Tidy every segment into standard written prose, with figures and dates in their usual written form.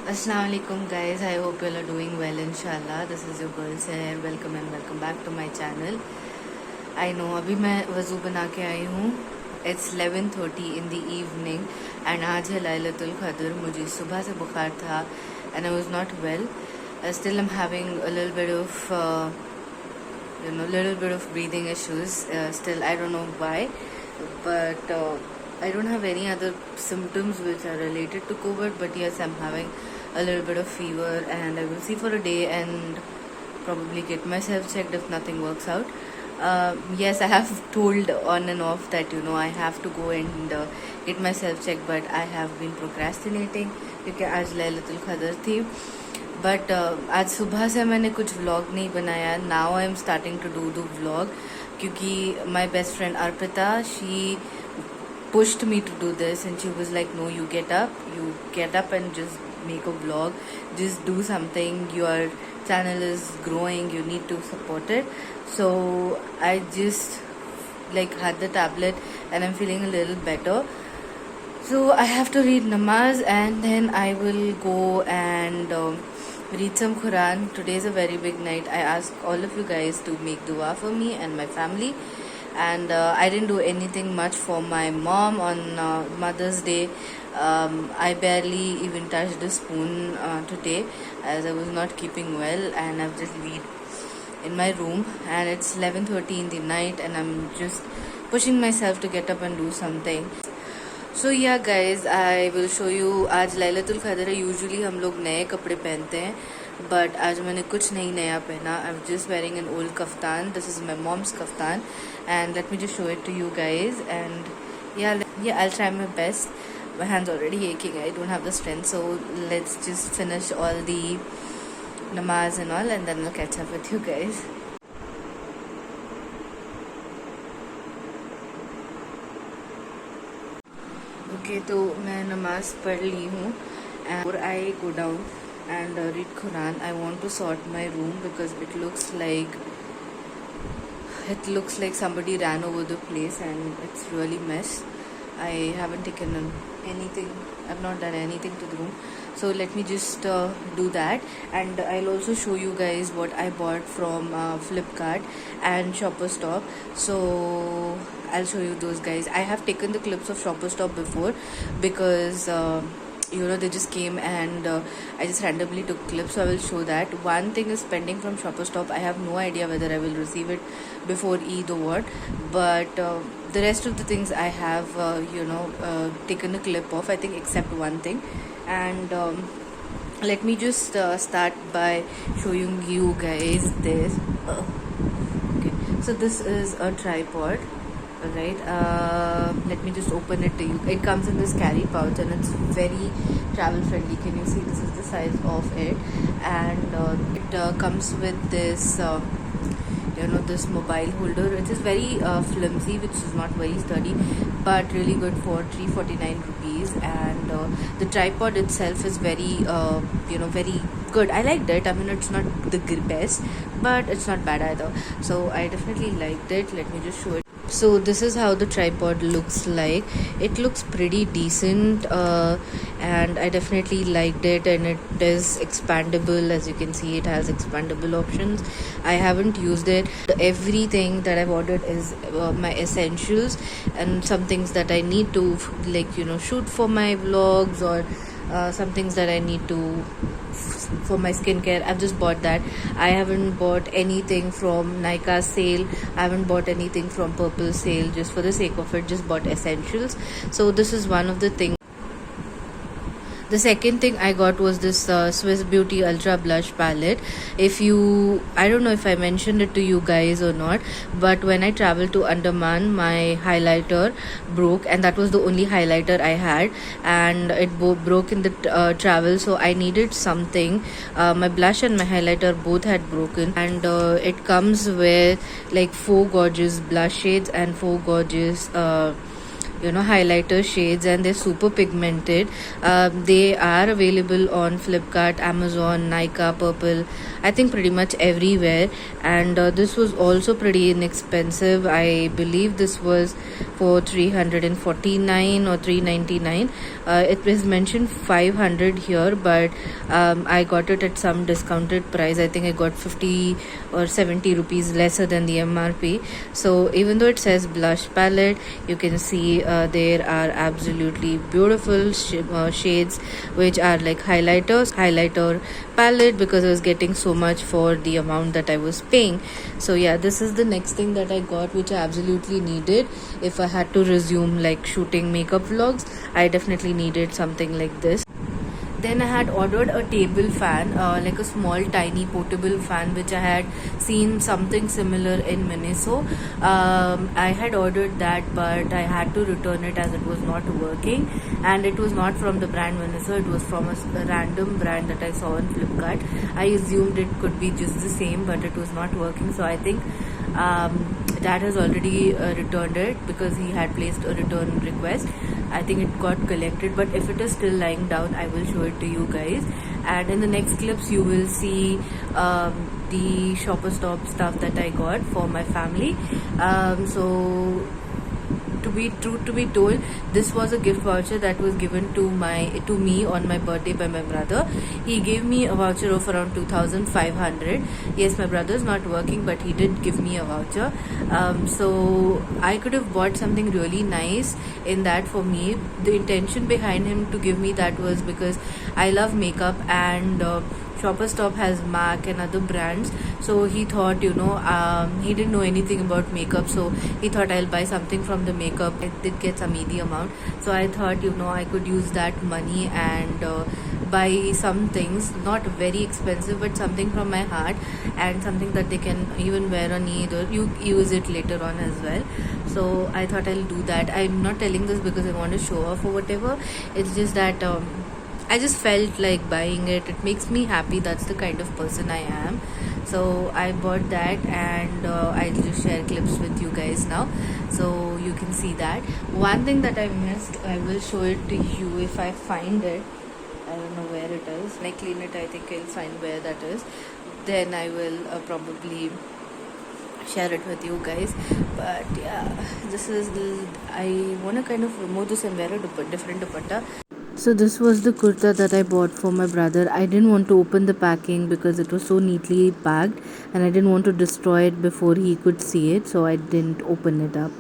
Assalamualaikum guys, I hope you all are doing well inshallah. This is your girl Seher. Welcome and welcome back to my channel. I know अभी मैं वज़ू बना के आई हूँ. It's 11:30 in the evening and आज है लैलतुल क़द्र. मुझे सुबह से बुखार था and I was not well. Still I'm having a little bit of little bit of breathing issues. Still I don't know why, but I don't have any other symptoms which are related to COVID, but yes, I'm having a little bit of fever and I will see for a day and probably get myself checked if nothing works out. Yes, I have told on and off that I have to go and get myself checked, but I have been procrastinating क्योंकि आज लैलतुल क़द्र थी. But आज सुबह से मैंने कुछ vlog नहीं बनाया. Now I am starting to do the vlog क्योंकि my best friend Arpita, she pushed me to do this and she was like, no, you get up and just make a vlog, just do something, your channel is growing, you need to support it. So I just had the tablet and I'm feeling a little better, so I have to read namaz and then I will go and read some Quran. Today is a very big night. I ask all of you guys to make dua for me and my family. And I didn't do anything much for my mom on Mother's Day. I barely even touched a spoon today as I was not keeping well, and I've just laid in my room and it's 11:30 in the night and I'm just pushing myself to get up and do something. So yeah guys, I will show you. आज लैलतुल क़द्र है. Usually हम लोग नए कपड़े पहनते हैं, but आज मैंने कुछ नहीं नया पहना. I am just wearing an old kaftan. This is my mom's kaftan and let me just show it to you guys. And yeah, I'll try my best. My hands already aching, I don't have the strength, so let's just finish all the namaz and all and then I'll catch up with you guys. Okay, तो मैं नमाज पढ़ ली हूँ and I go down and read Quran. I want to sort my room because it looks like somebody ran over the place and it's really mess. I haven't taken anything. I've not done anything to the room. So let me just do that, and I'll also show you guys what I bought from Flipkart and Shoppers Stop. So I'll show you those guys. I have taken the clips of Shoppers Stop before because they just came and I just randomly took clips, so I will show that. One thing is pending from Shopper Stop. I have no idea whether I will receive it before Eid or what, but the rest of the things I have taken a clip of, I think, except one thing. And let me just start by showing you guys this. Okay, so this is a tripod. Alright, let me just open it to you. It comes in this carry pouch and it's very travel friendly. Can you see? This is the size of it, and it comes with this this mobile holder. It is very flimsy, which is not very sturdy, but really good for 349 rupees. And the tripod itself is very very good. I liked it. I mean, it's not the best, but it's not bad either, so I definitely liked it. Let me just show it. So this is how the tripod looks like. It looks pretty decent, and I definitely liked it, and it is expandable. As you can see, it has expandable options. I haven't used it. Everything that I've ordered is my essentials and some things that I need to shoot for my vlogs, or some things that I need to for my skincare. I've just bought that. I haven't bought anything from Nykaa sale. I haven't bought anything from Purple sale. Just for the sake of it, just bought essentials. So this is one of the things. The second thing I got was this Swiss Beauty Ultra Blush Palette. I don't know if I mentioned it to you guys or not, but when I traveled to Andaman, my highlighter broke, and that was the only highlighter I had, and it broke in the travel, so I needed something. My blush and my highlighter both had broken, and it comes with 4 gorgeous blush shades and 4 gorgeous highlighter shades, and they're super pigmented. They are available on Flipkart, Amazon, Nykaa, Purple, I think pretty much everywhere. And this was also pretty inexpensive. I believe this was for 349 or 399. It is mentioned 500 here, but I got it at some discounted price. I think I got 50 or 70 rupees lesser than the MRP. So even though it says blush palette, you can see there are absolutely beautiful shades which are like highlighter palette, because I was getting so much for the amount that I was paying. So yeah, this is the next thing that I got, which I absolutely needed. If I had to resume like shooting makeup vlogs, I definitely needed something like this. Then I had ordered a table fan, like a small tiny portable fan, which I had seen something similar in Miniso. I had ordered that, but I had to return it as it was not working, and it was not from the brand Miniso. It was from a random brand that I saw on Flipkart. I assumed it could be just the same, but it was not working. So I think Dad has already returned it, because he had placed a return request. I think it got collected, but if it is still lying down, I will show it to you guys. And in the next clips, you will see the Shopper Stop stuff that I got for my family. So to be told, this was a gift voucher that was given to me on my birthday by my brother. He gave me a voucher of around 2,500. Yes, my brother is not working, but he did give me a voucher. So I could have bought something really nice in that for me. The intention behind him to give me that was because I love makeup, and Shopper Stop has MAC and other brands. So he thought, he didn't know anything about makeup. So he thought I'll buy something from the makeup. I did get some easy amount. So I thought, I could use that money and buy some things, not very expensive, but something from my heart, and something that they can even wear on Eid, or you use it later on as well. So I thought I'll do that. I'm not telling this because I want to show off or whatever. It's just that I just felt like buying it. It makes me happy. That's the kind of person I am. So I bought that, and I'll just share clips with you guys now, so you can see that. One thing that I missed, I will show it to you if I find it. I don't know where it is. When I clean it, I think I'll find where that is. Then I will probably share it with you guys. But yeah, I want to kind of remove this and wear a different dupatta. So this was the kurta that I bought for my brother. I didn't want to open the packing because it was so neatly packed, and I didn't want to destroy it before he could see it, so I didn't open it up.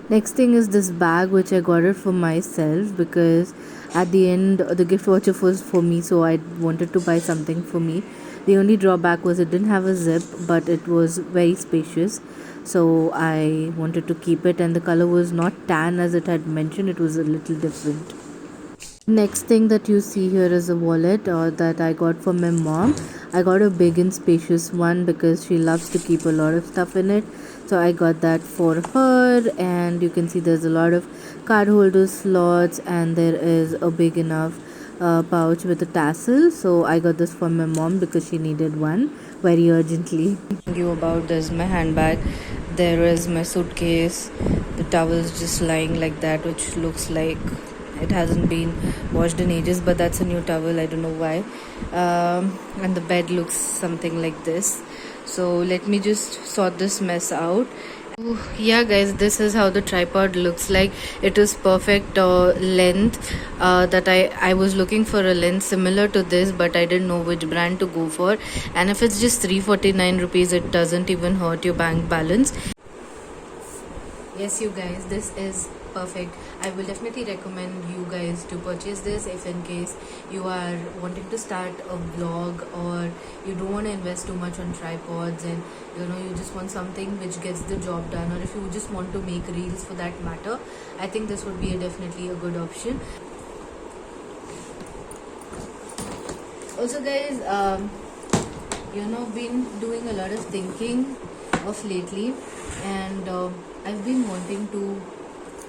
Next thing is this bag, which I got it for myself because at the end the gift voucher was for me, so I wanted to buy something for me. The only drawback was it didn't have a zip, but it was very spacious, so I wanted to keep it, and the color was not tan as it had mentioned. It was a little different. Next thing that you see here is a wallet that I got from my mom. I got a big and spacious one because she loves to keep a lot of stuff in it. So I got that for her, and you can see there's a lot of card holder slots, and there is a big enough pouch with a tassel. So I got this for my mom because she needed one very urgently. You about this, my handbag. There is my suitcase. The towel is just lying like that, which looks like it hasn't been washed in ages, but that's a new towel. I don't know why. And the bed looks something like this. So let me just sort this mess out. Yeah guys, this is how the tripod looks like. It is perfect length. That I was looking for a length similar to this, but I didn't know which brand to go for. And if it's just 349 rupees, it doesn't even hurt your bank balance. Yes, you guys, this is perfect. I will definitely recommend you guys to purchase this if in case you are wanting to start a vlog, or you don't want to invest too much on tripods, and you just want something which gets the job done, or if you just want to make reels for that matter. I think this would be definitely a good option. Also guys, been doing a lot of thinking of lately, and I've been wanting to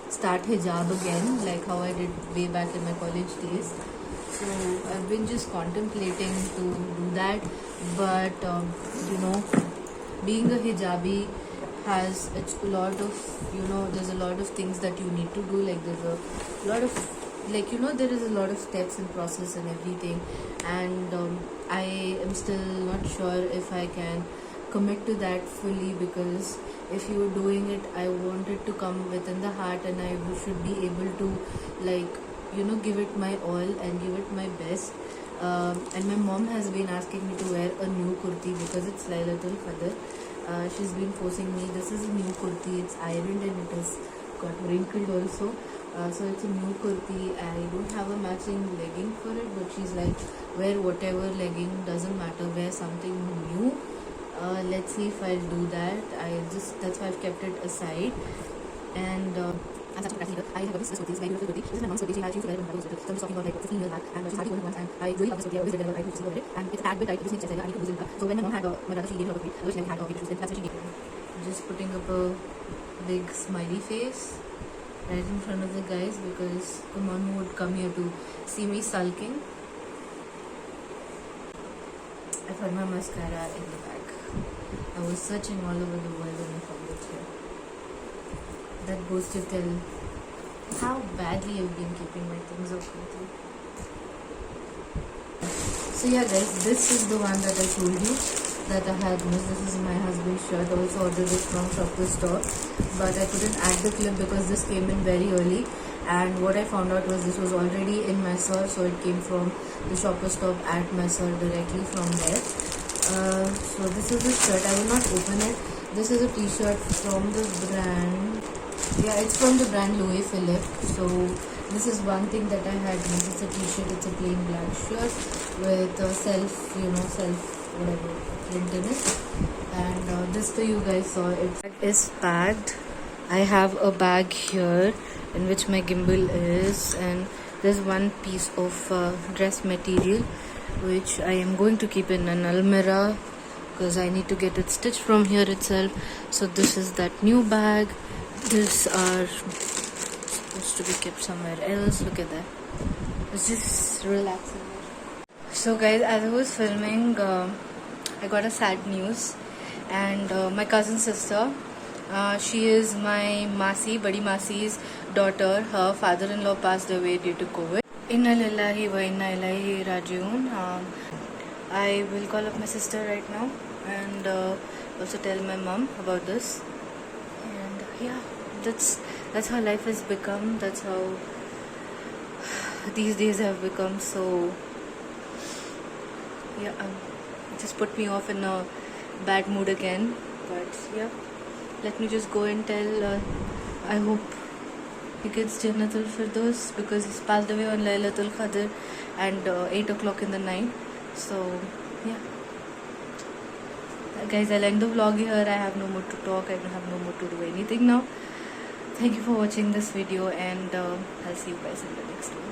start hijab again, like how I did way back in my college days. So I've been just contemplating to do that, but being a hijabi has it's a lot of, there's a lot of things that you need to do. Like there's a lot of, like, there is a lot of steps and process and everything. And I am still not sure if I can commit to that fully, because if you are doing it, I want it to come within the heart, and I should be able to, like, give it my all and give it my best. And my mom has been asking me to wear a new kurti because it's Laylatul Qadr. She's been forcing me. This is a new kurti. It's ironed and it has got wrinkled also. So it's a new kurti. I don't have a matching legging for it, but she's like, wear whatever legging, doesn't matter, wear something new. Let's see if I'll do that. That's why I've kept it aside. And I'm such a procrastinator. I have this kurti. It's very beautiful kurti. This is my mom's kurti. She has used to wear it when I was little. So I'm just talking about like 15 years back, and she's hardly worn it once. And I really love this kurti. I always regret whenever I wear it. And it's a tad bit tight. It just needs to I need to loosen it up. So when my mom had my brother, she gave me a kurti. I wish I had baby shoes. That's what she gave me. Just putting up a big smiley face right in front of the guys, because come on, who would come here to see me sulking? I found my mascara in the bag. I was searching all over the world and I found it here. That goes to tell how badly I've been keeping my things off lately. So yeah guys, this is the one that I told you that I had missed. This is my husband's shirt. I also ordered it from Shopper Store, but I couldn't add the clip because this came in very early. And what I found out was this was already in Mysore, so it came from the Shopper Stop at Mysore directly from there. So this is the shirt. I will not open it. This is a t-shirt from the brand. Yeah, it's from the brand Louis Philippe. So this is one thing that I had missed. It's a t-shirt. It's a plain black shirt with self whatever print in it. And this too you guys saw. It is packed. I have a bag here in which my gimbal is, and there's one piece of dress material which I am going to keep in an almirah because I need to get it stitched from here itself. So this is that new bag. These are supposed to be kept somewhere else. Look at that. It's just relaxing. So guys, as I was filming, I got a sad news. And my cousin sister, she is my Masi, Badi Masi's daughter. Her father-in-law passed away due to COVID. Inna lillahi wa inna ilaihi rajiun. I will call up my sister right now and also tell my mom about this. And yeah, that's how life has become. That's how these days have become. So yeah, just put me off in a bad mood again. But yeah, let me just go and tell. I hope he gets Jannatul Firdaus because he's passed away on Laylatul Qadr and 8 o'clock in the night. So yeah, guys, I'll end the vlog here. I have no more to talk. I have no more to do anything now. Thank you for watching this video, and I'll see you guys in the next one.